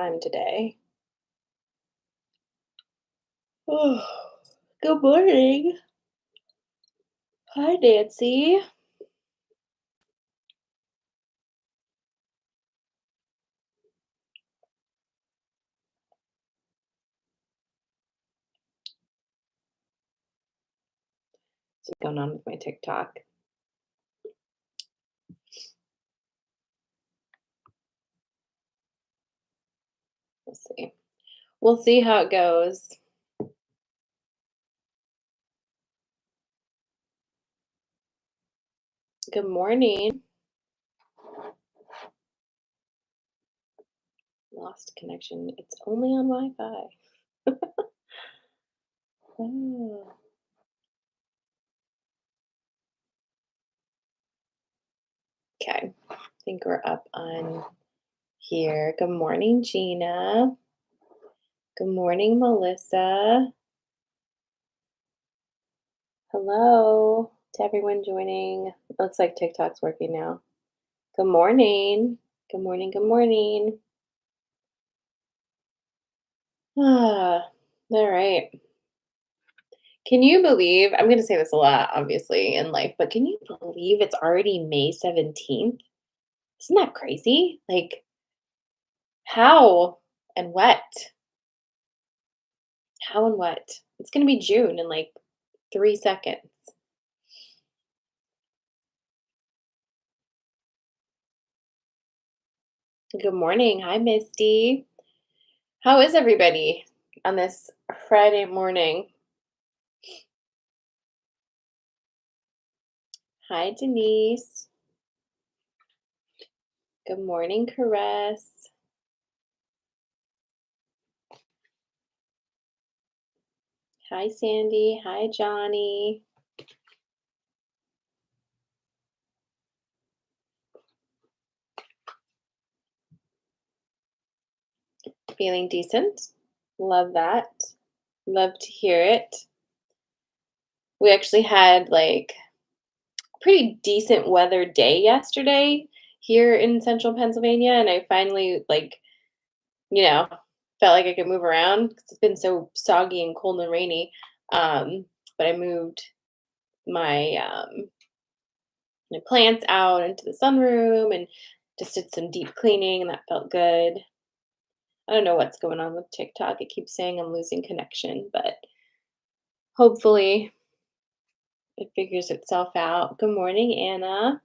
time today. Oh, good morning. Hi, Nancy. What's going on with my TikTok? We'll see. We'll see how it goes. Good morning. Lost connection. It's only on Wi-Fi. Oh, okay. I think we're up on here. Good morning, Gina. Good morning, Melissa. Hello to everyone joining. Looks like TikTok's working now. Good morning. Good morning. Good morning. Ah, all right. Can you believe I'm gonna say this a lot, obviously, in life, but can you believe it's already May 17th? Isn't that crazy? Like, how and what? How and what? It's gonna be June in like 3 seconds. Good morning. Hi, Misty. How is everybody on this Friday morning? Hi, Denise. Good morning, Caress. Hi, Sandy. Hi, Johnny. Feeling decent? Love that. Love to hear it. We actually had like pretty decent weather day yesterday here in central Pennsylvania, and I finally you know, felt like I could move around because it's been so soggy and cold and rainy. But I moved my my plants out into the sunroom and just did some deep cleaning, and that felt good. I don't know what's going on with TikTok. It keeps saying I'm losing connection, but hopefully it figures itself out. Good morning, Anna.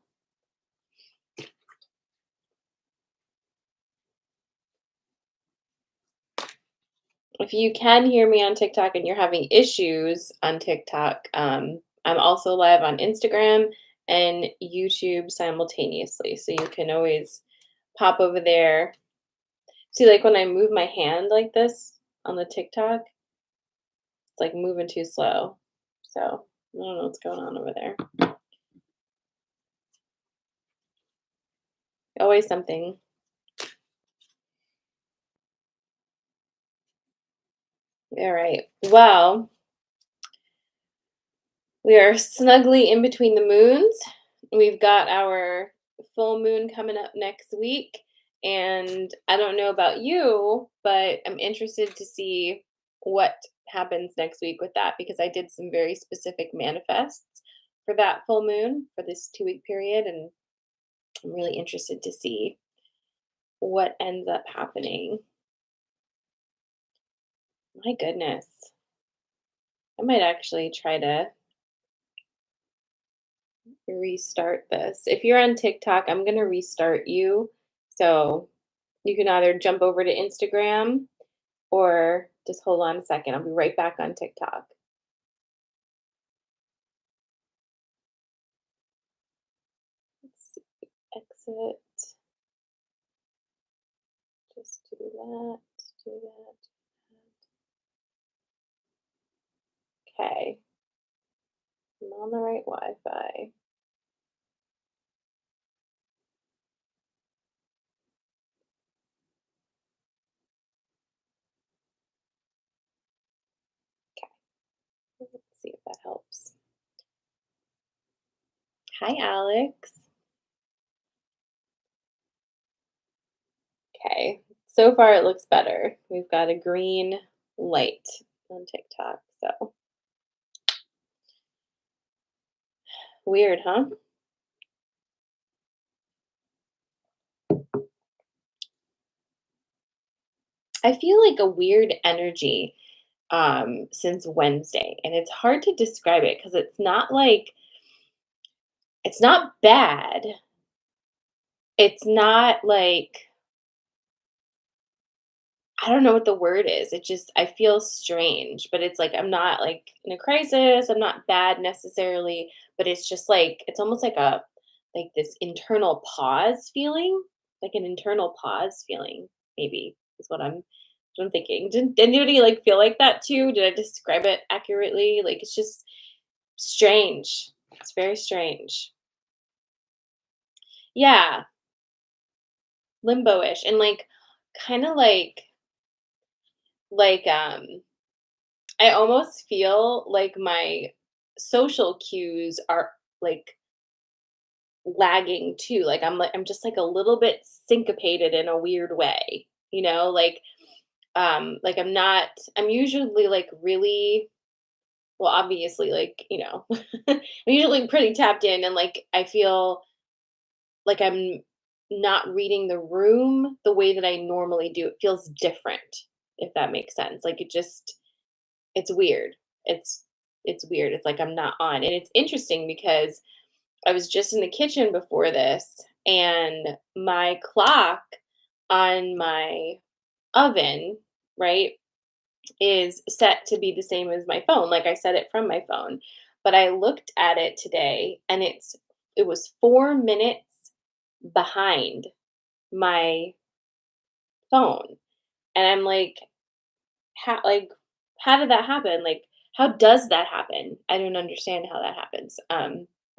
If you can hear me on TikTok and you're having issues on TikTok, I'm also live on Instagram and YouTube simultaneously. So you can always pop over there. See, like when I move my hand like this on the TikTok, it's like moving too slow. So I don't know what's going on over there. Always something. All right. Well, we are snugly in between the moons. We've got our full moon coming up next week. And I don't know about you, but I'm interested to see what happens next week with that because I did some very specific manifests for that full moon for this 2 week period. And I'm really interested to see what ends up happening. My goodness. I might actually try to restart this. If you're on TikTok, I'm going to restart you. So you can either jump over to Instagram or just hold on a second. I'll be right back on TikTok. Let's see. Exit. Just do that. Do that. Okay. I'm on the right Wi Fi. Okay. Let's see if that helps. Hi, Alex. Okay. So far, it looks better. We've got a green light on TikTok. So weird, huh? I feel like a weird energy since Wednesday, and it's hard to describe it because it's not bad. It's not like I don't know what the word is. It just I feel strange, but it's like I'm not like in a crisis. I'm not bad necessarily, but it's just like it's almost like this internal pause feeling, like an internal pause feeling. Maybe is what I'm thinking. Did anybody like feel like that too? Did I describe it accurately? Like it's just strange. It's very strange. Yeah, limbo-ish and like kind of like I almost feel like my social cues are like lagging too. Like I'm just like a little bit syncopated in a weird way, you know, like I'm usually like really well obviously like, I'm usually pretty tapped in and like I feel like I'm not reading the room the way that I normally do. It feels different, if that makes sense. Like it's weird. It's it's weird. It's like I'm not on. And it's interesting because I was just in the kitchen before this and my clock on my oven, right, is set to be the same as my phone. Like I set it from my phone. But I looked at it today and it was 4 minutes behind my phone. And I'm like, how did that happen? Like, how does that happen? I don't understand how that happens.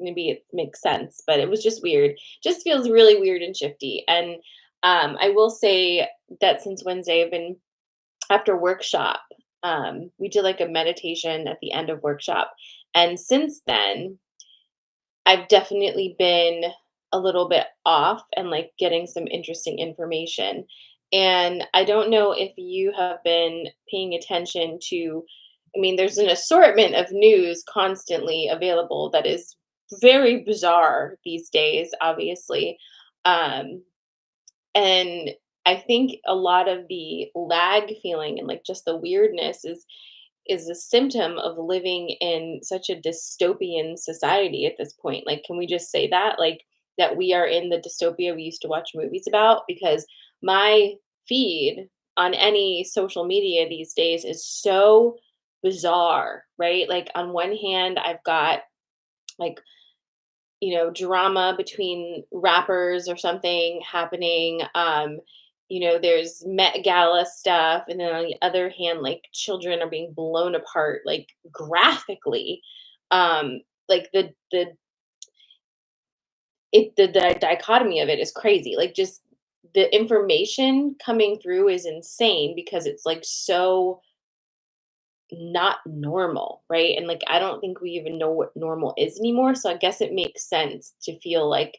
Maybe it makes sense, but it was just weird. Just feels really weird and shifty. And I will say that since Wednesday, I've been after workshop. We did like a meditation at the end of workshop, and since then, I've definitely been a little bit off and like getting some interesting information. And I don't know if you have been paying attention to, I mean, there's an assortment of news constantly available that is very bizarre these days, obviously. Um, and I think a lot of the lag feeling and like just the weirdness is a symptom of living in such a dystopian society at this point. Like, can we just say that? Like, that we are in the dystopia we used to watch movies about? Because my feed on any social media these days is so bizarre, right? Like, on one hand, I've got like drama between rappers or something happening. There's Met Gala stuff, and then on the other hand, like children are being blown apart, like graphically. Like the dichotomy of it is crazy. Like just the information coming through is insane because it's like so not normal, right? And like I don't think we even know what normal is anymore. So I guess it makes sense to feel like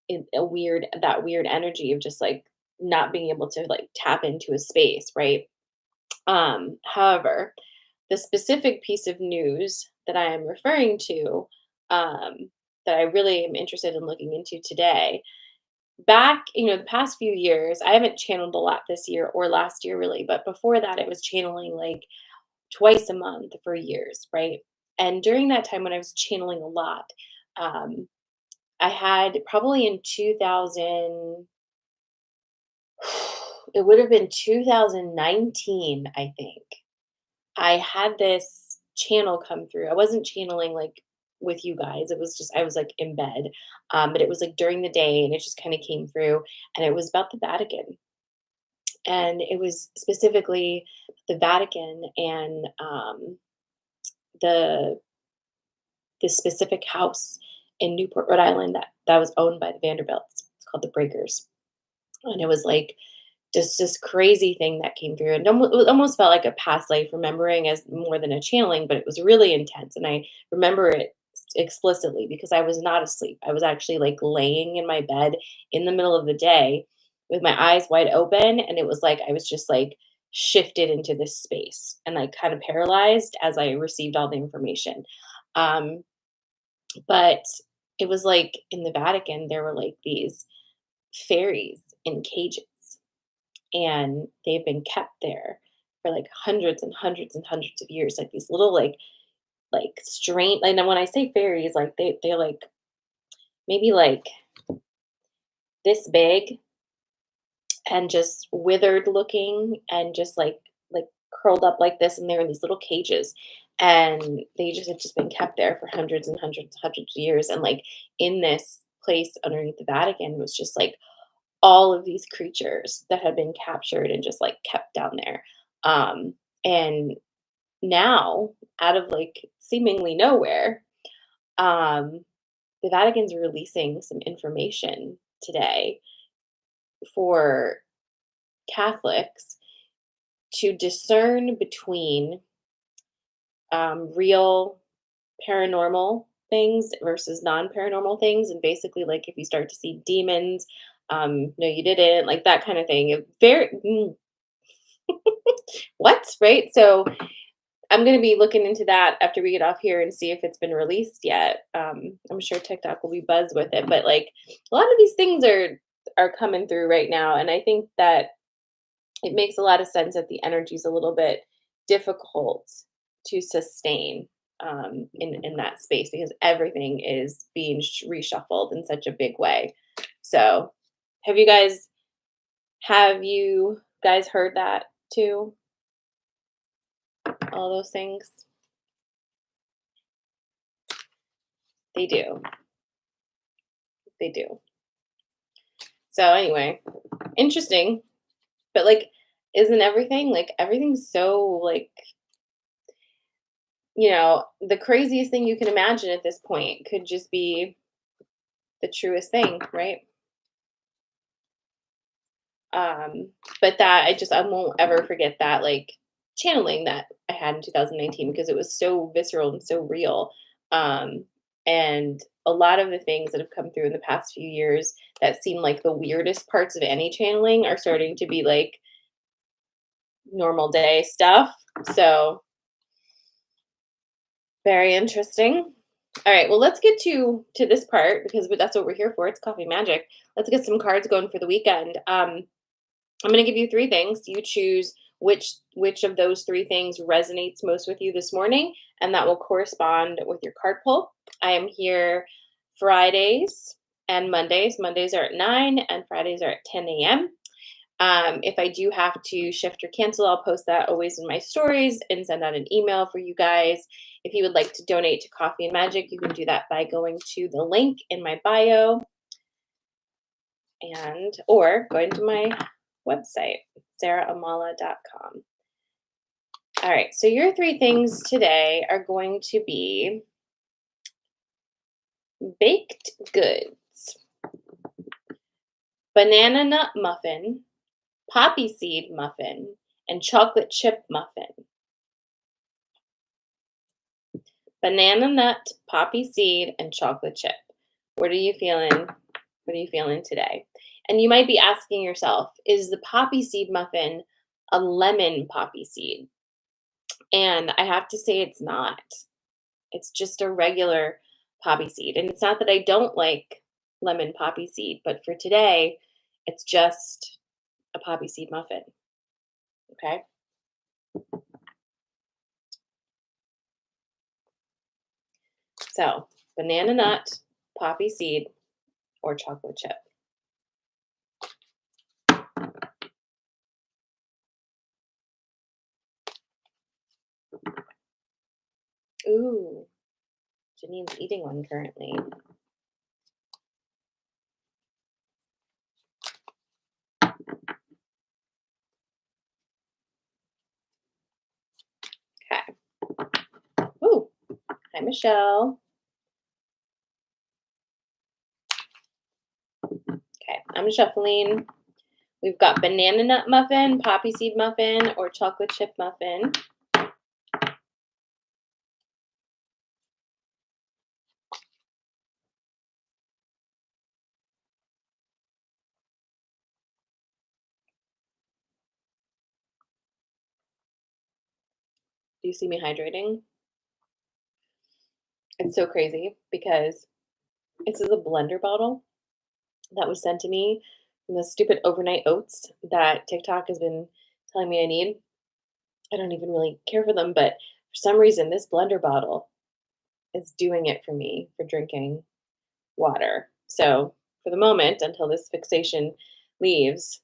that weird energy of just like not being able to like tap into a space, right? However, the specific piece of news that I am referring to, um, that I really am interested in looking into today, back, the past few years, I haven't channeled a lot this year or last year really, but before that, it was channeling like twice a month for years, right? And during that time when I was channeling a lot, um, I had probably in 2000, it would have been 2019, I think. I had this channel come through. I wasn't channeling like with you guys. It was just I was like in bed. But it was like during the day and it just kind of came through and it was about the Vatican. And it was specifically the Vatican and the the specific house in Newport, Rhode Island that was owned by the Vanderbilts. It's called the Breakers. And it was like just this crazy thing that came through. And it almost felt like a past life remembering as more than a channeling, but it was really intense. And I remember it explicitly because I was not asleep. I was actually like laying in my bed in the middle of the day. with my eyes wide open, and it was like I was just like shifted into this space and like kind of paralyzed as I received all the information. Um, but it was like in the Vatican, there were like these fairies in cages, and they've been kept there for like hundreds and hundreds and hundreds of years, like these little like strange. And then when I say fairies, like they're like maybe like this big and just withered looking and just like curled up like this, and they're in these little cages, and they just had just been kept there for hundreds and hundreds hundreds of years, and like in this place underneath the Vatican was just like all of these creatures that had been captured and just like kept down there. And now, out of like seemingly nowhere, um the Vatican's releasing some information today for Catholics to discern between real paranormal things versus non-paranormal things, and basically, like if you start to see demons, no, you didn't, like that kind of thing. Very what, right? So I'm going to be looking into that after we get off here and see if it's been released yet. I'm sure TikTok will be buzz with it, but like a lot of these things are coming through right now, and I think that it makes a lot of sense that the energy is a little bit difficult to sustain in that space because everything is being reshuffled in such a big way. So, have you guys heard that too? All those things they do, they do. So anyway, interesting, but like, isn't everything like everything's so like the craziest thing you can imagine at this point could just be the truest thing, right? Um, but that I won't ever forget that like channeling that I had in 2019 because it was so visceral and so real. Um, and a lot of the things that have come through in the past few years that seem like the weirdest parts of any channeling are starting to be like normal day stuff. So very interesting. All right, well, let's get to this part because that's what we're here for. It's coffee magic. Let's get some cards going for the weekend. I'm going to give you three things. You choose which of those three things resonates most with you this morning, and that will correspond with your card pull. I am here Fridays and Mondays. Mondays are at 9 and Fridays are at 10 a.m. If I do have to shift or cancel, I'll post that always in my stories and send out an email for you guys. If you would like to donate to Coffee and Magic, you can do that by going to the link in my bio and or going to my website, sarahamala.com. All right, so your three things today are going to be baked goods, banana nut muffin, poppy seed muffin, and chocolate chip muffin. Banana nut, poppy seed, and chocolate chip. What are you feeling? What are you feeling today? And you might be asking yourself, is the poppy seed muffin a lemon poppy seed? And I have to say it's not. It's just a regular poppy seed. And it's not that I don't like lemon poppy seed, but for today, it's just a poppy seed muffin. Okay. So, banana nut, poppy seed, or chocolate chip. Ooh, Janine's eating one currently. Okay. Ooh, hi, Michelle. Okay, I'm shuffling. We've got banana nut muffin, poppy seed muffin, or chocolate chip muffin. Do you see me hydrating? It's so crazy because this is a blender bottle that was sent to me from the stupid overnight oats that TikTok has been telling me I need. I don't even really care for them, but for some reason, this blender bottle is doing it for me for drinking water. So for the moment, until this fixation leaves,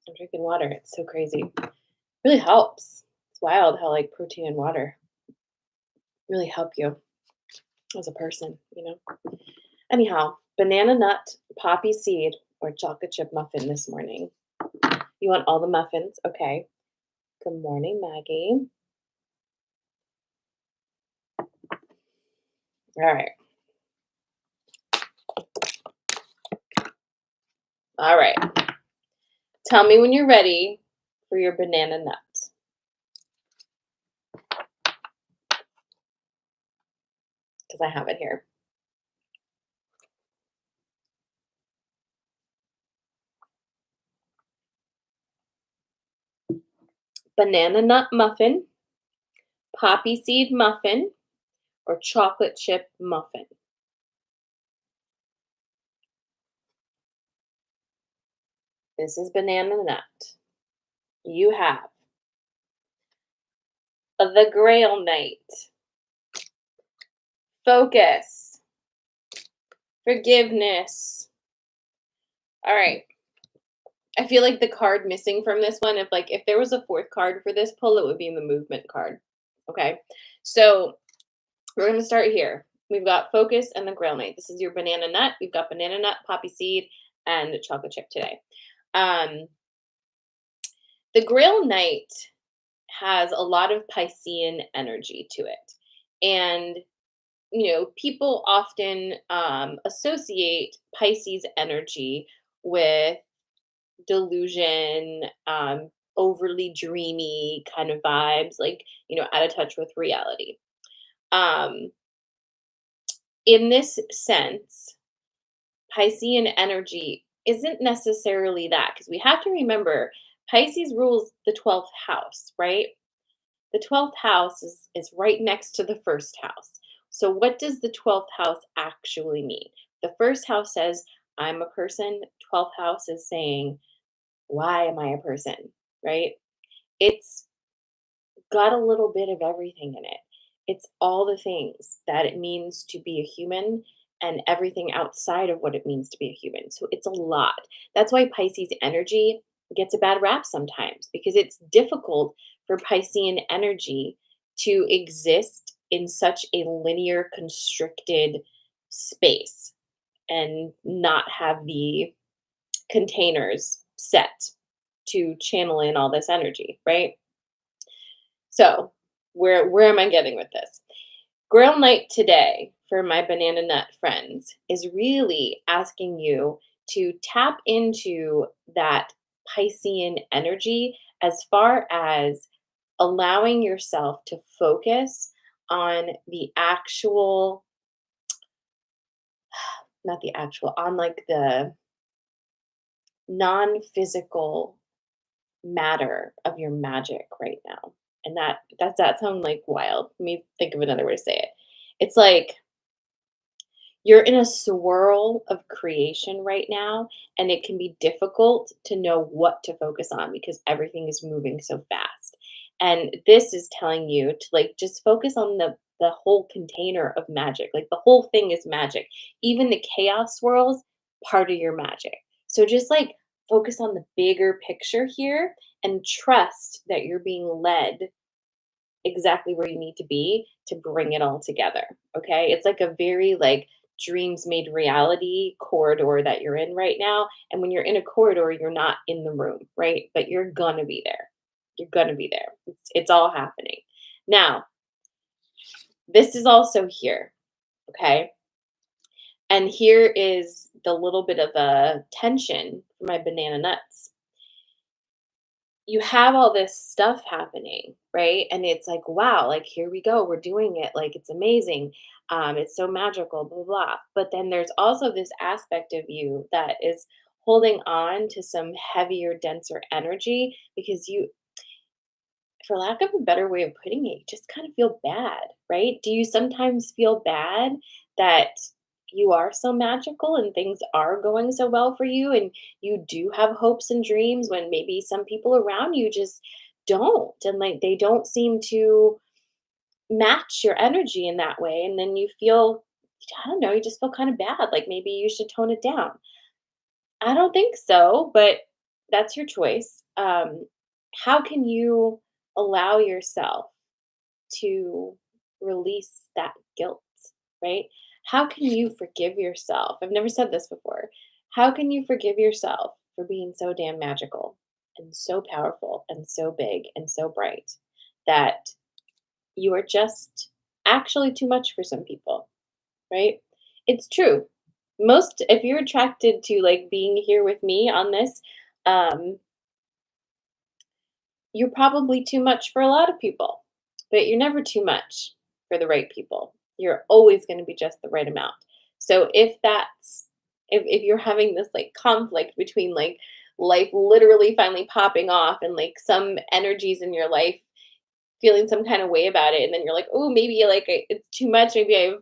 I'm drinking water. It's so crazy. Really helps. It's wild how like protein and water really help you as a person, you know? Anyhow, banana nut, poppy seed, or chocolate chip muffin this morning. You want all the muffins? Okay. Good morning, Maggie. All right. All right. Tell me when you're ready for your banana nut. Because I have it here. Banana nut muffin, poppy seed muffin, or chocolate chip muffin. This is banana nut. You have the Grail Knight, focus, forgiveness. All right. I feel like the card missing from this one, if there was a fourth card for this pull, it would be in the movement card. Okay. So we're gonna start here. We've got focus and the Grail Knight. This is your banana nut. We've got banana nut, poppy seed, and chocolate chip today. Um, the Grail Knight has a lot of Piscean energy to it. And, people often associate Pisces energy with delusion, overly dreamy kind of vibes, like, out of touch with reality. Um, in this sense, Piscean energy isn't necessarily that because we have to remember Pisces rules the 12th house, right? The 12th house is right next to the first house. So, what does the 12th house actually mean? The first house says, I'm a person. 12th house is saying, why am I a person? Right? It's got a little bit of everything in it. It's all the things that it means to be a human and everything outside of what it means to be a human. So it's a lot. That's why Pisces energy gets a bad rap sometimes because it's difficult for Piscean energy to exist in such a linear, constricted space and not have the containers set to channel in all this energy, right? So, where am I getting with this? Grail Night today for my banana nut friends is really asking you to tap into that Piscean energy as far as allowing yourself to focus on the actual, not the actual, on like the non physical matter of your magic right now. And does that sound like wild? Let me think of another way to say it. It's like you're in a swirl of creation right now, and it can be difficult to know what to focus on because everything is moving so fast. And this is telling you to like just focus on the whole container of magic. Like the whole thing is magic. Even the chaos swirls, part of your magic. So just like focus on the bigger picture here and trust that you're being led exactly where you need to be to bring it all together. Okay? It's like a very like dreams made reality corridor that you're in right now. And when you're in a corridor, you're not in the room, right? But you're gonna be there. You're gonna be there. It's all happening. Now, this is also here. Okay. And here is the little bit of a tension for my banana nuts. You have all this stuff happening, right? And it's like, wow, like here we go, we're doing it, like it's amazing, it's so magical, blah, blah, blah. But then there's also this aspect of you that is holding on to some heavier, denser energy because for lack of a better way of putting it, you just kind of feel bad, right? Do you sometimes feel bad that you are so magical and things are going so well for you and you do have hopes and dreams when maybe some people around you just don't, and like they don't seem to match your energy in that way, and then you feel, I don't know, you just feel kind of bad, like maybe you should tone it down. I don't think so, but that's your choice. How can you allow yourself to release that guilt, right? How can you forgive yourself? I've never said this before. How can you forgive yourself for being so damn magical and so powerful and so big and so bright that you are just actually too much for some people, right? It's true. Most, if you're attracted to like being here with me on this, um, you're probably too much for a lot of people, but you're never too much for the right people. You're always going to be just the right amount. So if you're having this like conflict between like life literally finally popping off and like some energies in your life feeling some kind of way about it, and then you're like, oh, maybe it's too much. Maybe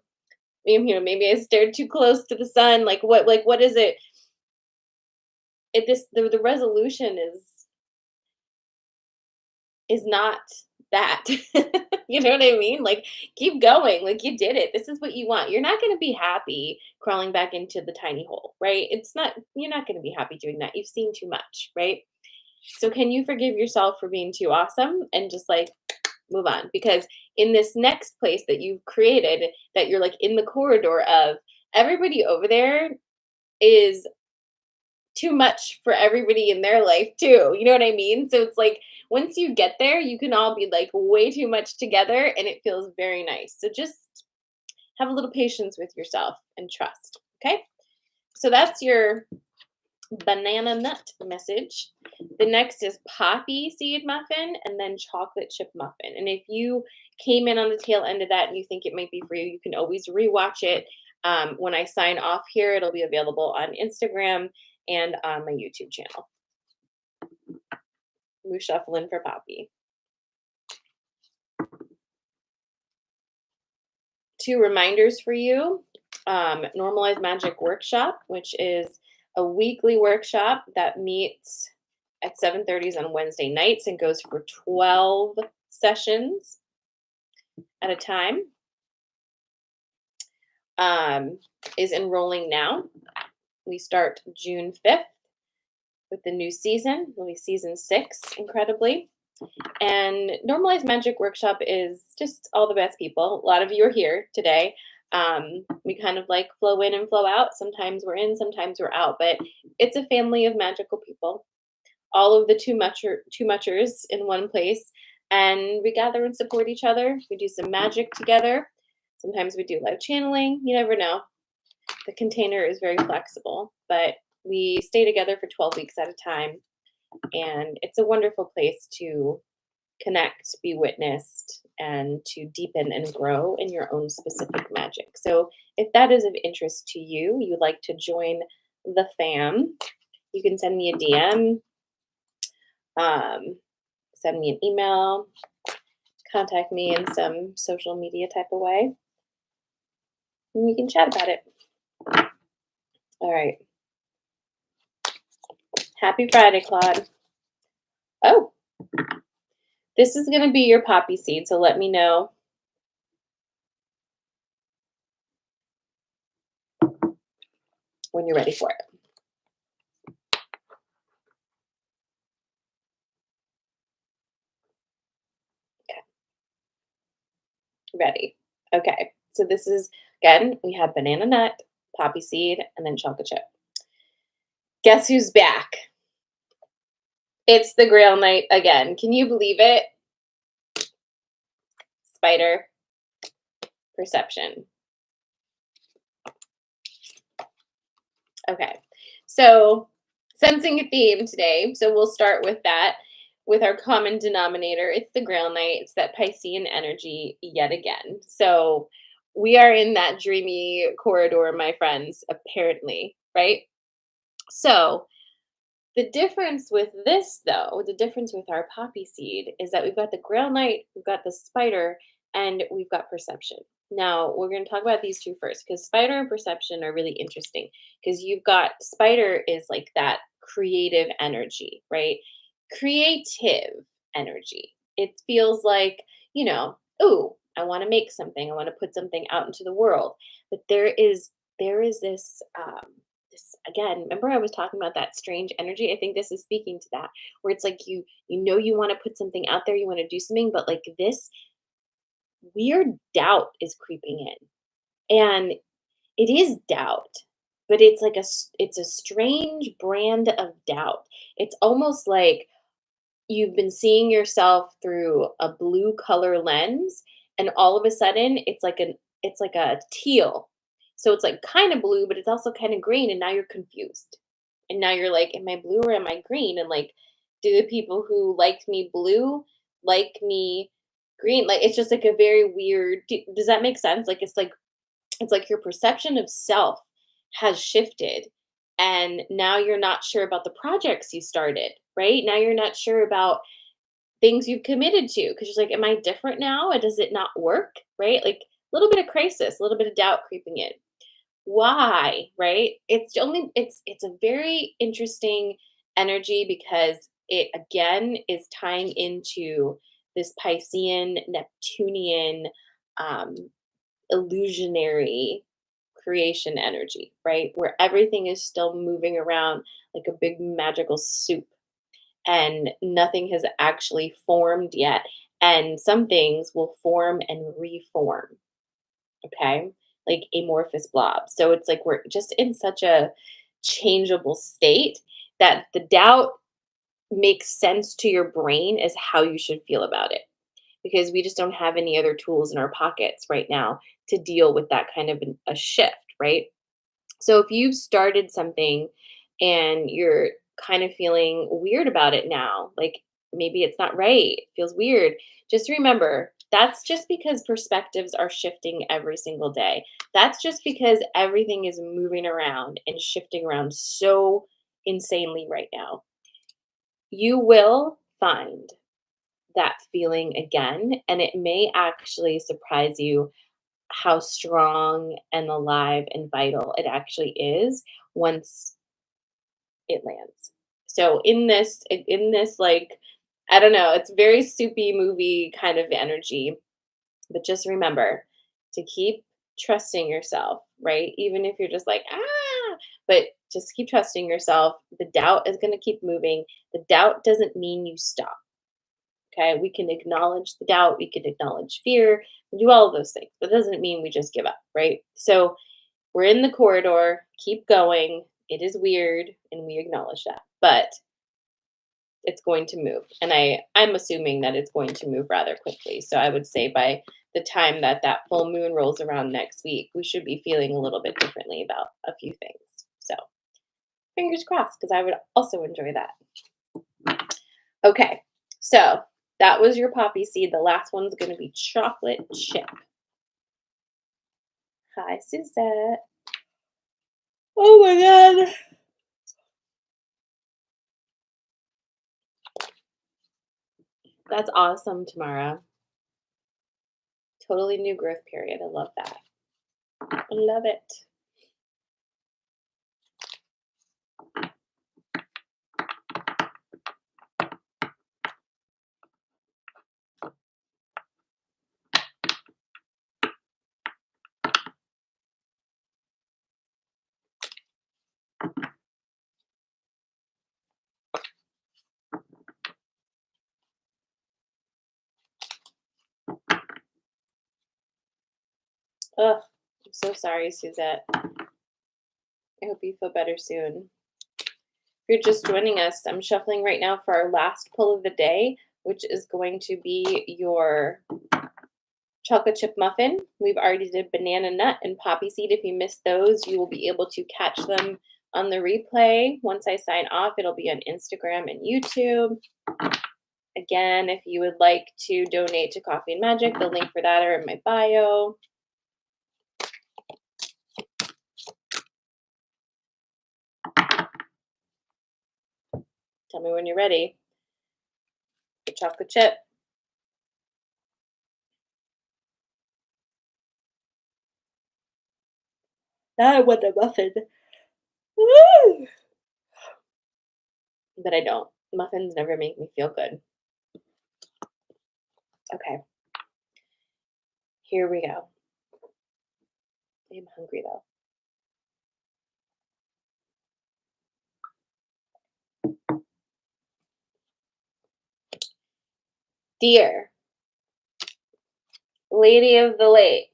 I stared too close to the sun. What is it? The resolution is not that. You know what I mean? Like, keep going. Like, you did it. This is what you want. You're not going to be happy crawling back into the tiny hole, right? You're not going to be happy doing that. You've seen too much, right? So, can you forgive yourself for being too awesome and just like move on? Because in this next place that you've created, that you're like in the corridor of, everybody over there is too much for everybody in their life too. You know what I mean? So it's like once you get there, you can all be like way too much together and it feels very nice. So just have a little patience with yourself and trust. Okay? So that's your banana nut message. The next is poppy seed muffin and then chocolate chip muffin. And if you came in on the tail end of that and you think it might be for you, you can always rewatch it. When I sign off here, it'll be available on Instagram and on my YouTube channel. We're shuffling for Poppy. Two reminders for you. Normalized Magic Workshop, which is a weekly workshop that meets at 7:30 on Wednesday nights and goes for 12 sessions at a time, is enrolling now. We start June 5th with the new season. It'll be season 6, incredibly. And Normalized Magic Workshop is just all the best people. A lot of you are here today. We kind of like flow in and flow out. Sometimes we're in, sometimes we're out, but it's a family of magical people. All of the two muchers in one place, and we gather and support each other. We do some magic together. Sometimes we do live channeling. You never know. The container is very flexible, but we stay together for 12 weeks at a time. And it's a wonderful place to connect, be witnessed, and to deepen and grow in your own specific magic. So if that is of interest to you, you'd like to join the fam, you can send me a DM, send me an email, contact me in some social media type of way, and we can chat about it. All right. Happy Friday, Claude. Oh, this is going to be your poppy seed, so let me know when you're ready for it. Okay. Ready. Okay. So this is, again, we have banana nut, poppy seed, and then chocolate chip. Guess who's back? It's the Grail Knight again. Can you believe it? Spider perception. Okay, so sensing a theme today. So we'll start with that, with our common denominator. It's the Grail Knight. It's that Piscean energy yet again. So we are in that dreamy corridor, my friends, apparently, right? So The difference with this, though, the difference with our poppy seed is that we've got the Grail Knight, we've got the Spider, and we've got Perception. Now, we're going to talk about these two first because Spider and Perception are really interesting because you've got Spider is like that creative energy, right? Creative energy. It feels like, ooh, I want to make something, I want to put something out into the world. But there is this again, remember I was talking about that strange energy? I think this is speaking to that, where it's like you want to put something out there, you want to do something, but like this weird doubt is creeping in. And it is doubt, but it's like it's a strange brand of doubt. It's almost like you've been seeing yourself through a blue color lens, and all of a sudden it's like a teal. So it's like kind of blue, but it's also kind of green, and now you're confused. And now you're like, am I blue or am I green? And like, do the people who liked me blue like me green? Like, it's just like a very weird. Does that make sense? Like, it's like your perception of self has shifted, and now you're not sure about the projects you started, right? Now you're not sure about things you've committed to because you're like, am I different now? And does it not work? Right? Like a little bit of crisis, a little bit of doubt creeping in. Why? Right? It's a very interesting energy because it again is tying into this Piscean, Neptunian, um, illusionary creation energy, right? Where everything is still moving around like a big magical soup and nothing has actually formed yet. And some things will form and reform, okay? Like amorphous blobs. So it's like we're just in such a changeable state that the doubt makes sense to your brain as how you should feel about it because we just don't have any other tools in our pockets right now to deal with that kind of a shift, right? So if you've started something and you're kind of feeling weird about it now, like maybe it's not right, it feels weird, just remember that's just because perspectives are shifting every single day. That's just because everything is moving around and shifting around so insanely right now. You will find that feeling again, and it may actually surprise you how strong and alive and vital it actually is once it lands. So in this like I don't know, it's very soupy movie kind of energy, but just remember to keep trusting yourself, right? Even if you're just like, but just keep trusting yourself. The doubt is going to keep moving. The doubt doesn't mean you stop. Okay, we can acknowledge the doubt, we can acknowledge fear, do all of those things. That doesn't mean we just give up, right? So we're in the corridor, keep going. It is weird, and we acknowledge that, but it's going to move. And I'm assuming that it's going to move rather quickly. So I would say by the time that that full moon rolls around next week, we should be feeling a little bit differently about a few things. So fingers crossed, because I would also enjoy that. Okay, so that was your poppy seed. The last one's going to be chocolate chip. Hi, Suzette. Oh my God. That's awesome, Tamara. Totally new growth period. I love that. I love it. Ugh, I'm so sorry, Suzette. I hope you feel better soon. If you're just joining us, I'm shuffling right now for our last pull of the day, which is going to be your chocolate chip muffin. We've already did banana nut and poppy seed. If you missed those, you will be able to catch them on the replay. Once I sign off, it'll be on Instagram and YouTube. Again, if you would like to donate to Coffee and Magic, the link for that are in my bio. Tell me when you're ready. The chocolate chip. Now I want a muffin. Woo! But I don't. Muffins never make me feel good. Okay, here we go. I'm hungry though. Dear Lady of the Lake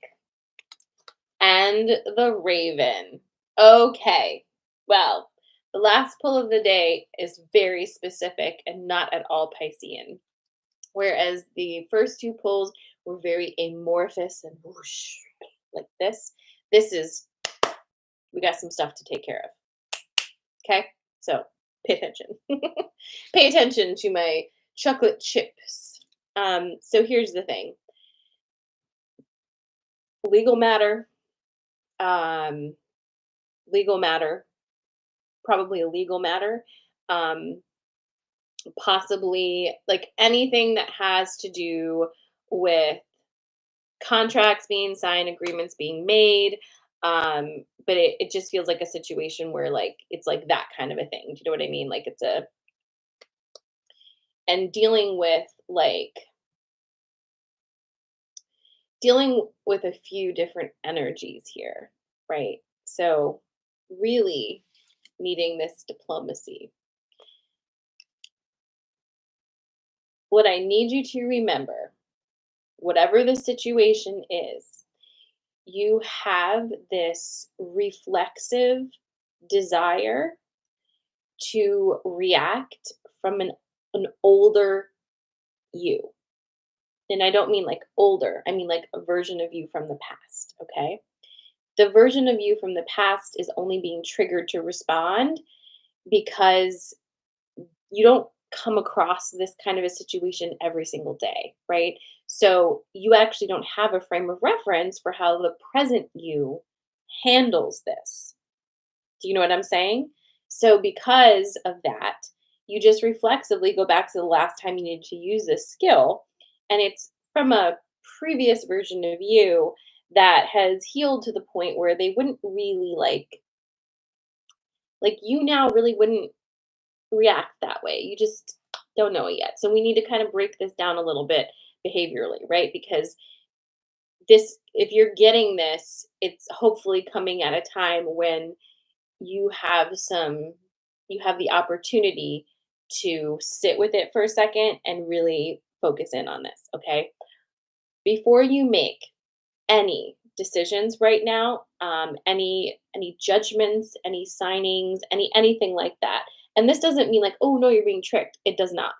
and the Raven. Okay, well, the last pull of the day is very specific and not at all Piscean. Whereas the first two pulls were very amorphous and whoosh, like this. This is, we got some stuff to take care of. Okay? So pay attention. Pay attention to my chocolate chips. So here's the thing, legal matter, um, legal matter, probably a legal matter, um, possibly like anything that has to do with contracts being signed, agreements being made. But it just feels like a situation where like it's like that kind of a thing. Do you know what I mean? Like it's a, and dealing with a few different energies here, right? So really needing this diplomacy. What I need you to remember, whatever the situation is, you have this reflexive desire to react from an older you. And I don't mean like older, I mean like a version of you from the past, okay? The version of you from the past is only being triggered to respond because you don't come across this kind of a situation every single day, right? So you actually don't have a frame of reference for how the present you handles this. Do you know what I'm saying? So because of that, you just reflexively go back to the last time you needed to use this skill, and it's from a previous version of you that has healed to the point where they wouldn't really like you now really wouldn't react that way. You just don't know it yet. So we need to kind of break this down a little bit behaviorally, right? Because this, if you're getting this, it's hopefully coming at a time when you have some, you have the opportunity to sit with it for a second and really focus in on this, okay? Before you make any decisions right now, any judgments, any signings, anything like that. And this doesn't mean like, oh no, you're being tricked. It does not.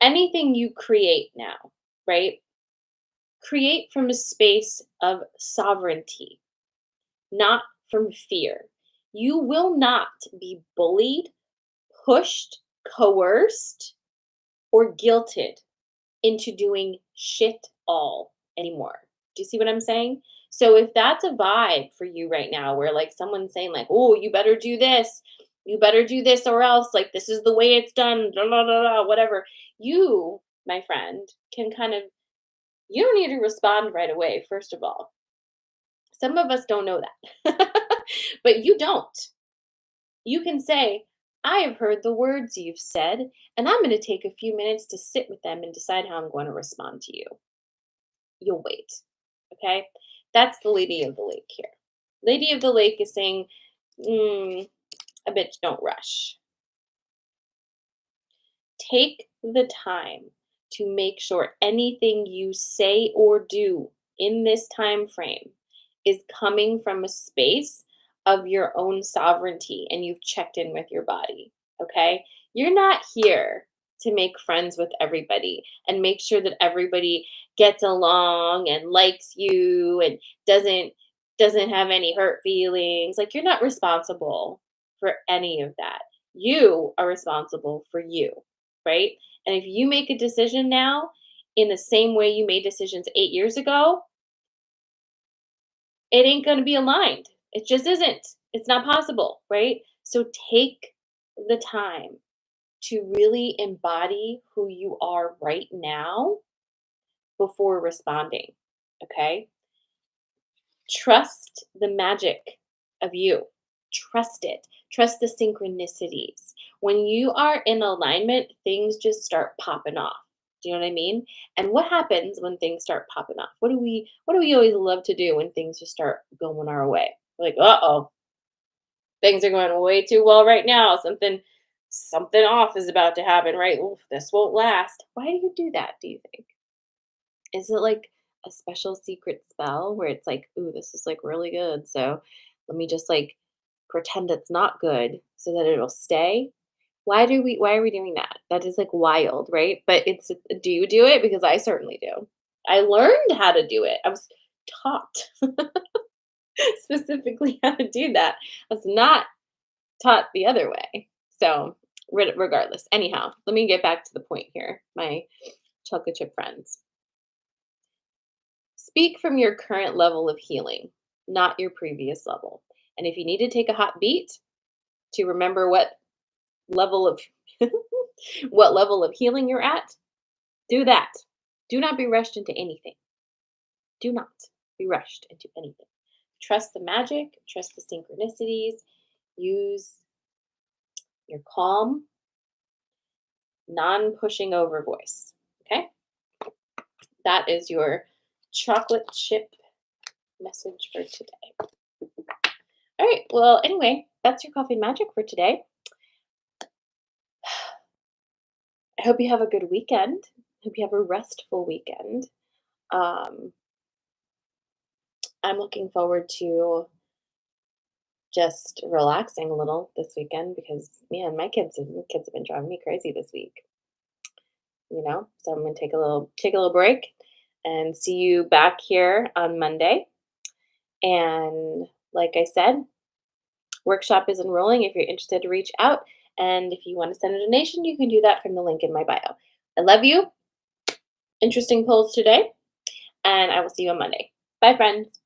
Anything you create now, right? Create from a space of sovereignty, not from fear. You will not be bullied, pushed, coerced, or guilted into doing shit all anymore. Do you see what I'm saying? So if that's a vibe for you right now where like someone's saying like, "Oh, you better do this or else like this is the way it's done, blah, blah, blah, blah," whatever. You, my friend, can kind of, you don't need to respond right away first of all. Some of us don't know that. But you don't. You can say, "I have heard the words you've said, and I'm going to take a few minutes to sit with them and decide how I'm going to respond to you." You'll wait. Okay? That's the Lady of the Lake here. Lady of the Lake is saying, a bitch, don't rush. Take the time to make sure anything you say or do in this time frame is coming from a space of your own sovereignty and you've checked in with your body. Okay? You're not here to make friends with everybody and make sure that everybody gets along and likes you and doesn't have any hurt feelings. Like you're not responsible for any of that. You are responsible for you, right? And if you make a decision now in the same way you made decisions 8 years ago, it ain't going to be aligned. It just isn't. It's not possible, right? So take the time. to really embody who you are right now before responding. Okay? Trust the magic of you. Trust it. Trust the synchronicities. When you are in alignment, things just start popping off. Do you know what I mean? And what happens when things start popping off? What do we always love to do when things just start going our way? Like, uh-oh, things are going way too well right now. Something off is about to happen, right? Oof, this won't last. Why do you do that, do you think? Is it like a special secret spell where it's like, "Ooh, this is, like, really good, so let me just, like, pretend it's not good so that it'll stay?" Why are we doing that? That is, like, wild, right? But it's do you do it? Because I certainly do. I learned how to do it. I was taught specifically how to do that. I was not taught the other way. So, regardless. Anyhow, let me get back to the point here, my chocolate chip friends. Speak from your current level of healing, not your previous level. And if you need to take a hot beat to remember level of what level of healing you're at, do that. Do not be rushed into anything. Do not be rushed into anything. Trust the magic, trust the synchronicities, use your calm, non pushing over voice. Okay? That is your chocolate chip message for today. All right. Well, anyway, that's your coffee magic for today. I hope you have a good weekend. Hope you have a restful weekend. Um, I'm looking forward to just relaxing a little this weekend because man, my kids have been driving me crazy this week. So I'm gonna take a little break and see you back here on Monday. And like I said, workshop is enrolling if you're interested to reach out. And if you want to send a donation, you can do that from the link in my bio. I love you. Interesting polls today, and I will see you on Monday. Bye, friends.